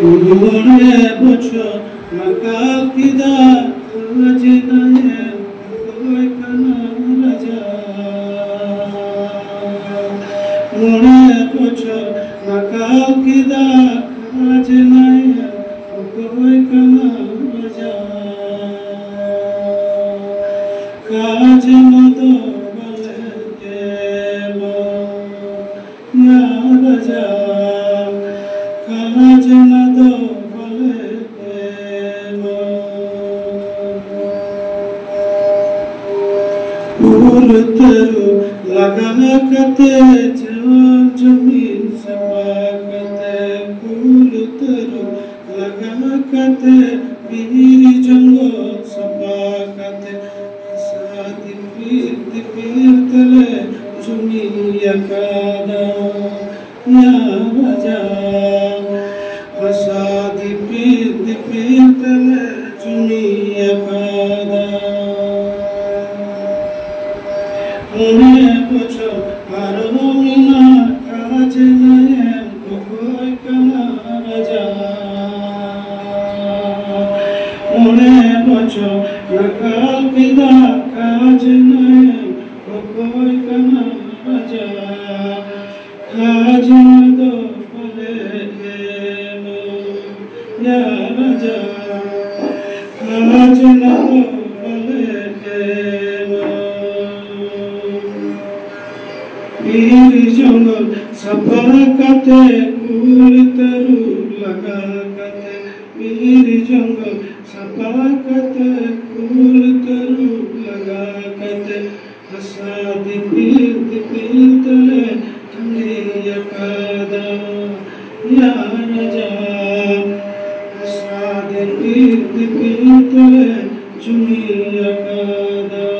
Mune bocho makakida rajinaye koi kana raja. Mune bocho makakida rajinaye koi kana raja. Kajno do bale demo ya raja. Kajna do bale demo. Phool teru laga kate जमीन सपाकते फूल तेरू लगा कते पीरी जंगो सपाकते सादी पीर तले जुमिया कादा या राजा सादी पीर तले जुमिया कादा मुने पूछो आरो मीना काजनाये कोई कना राजा मुने पूछो नकाल पिदा काजनाये कोई कना राजा काजन दो पले हेमो या राजा काजन दो पले हेमो पीर जंगल सफर कते फूल तरु लगा कते पीर जंगल सफर कते फूल तरु लगा कते हसादी पीर तले ठंडिया कादा या राजा हसादी पीर तले जुमिया कादा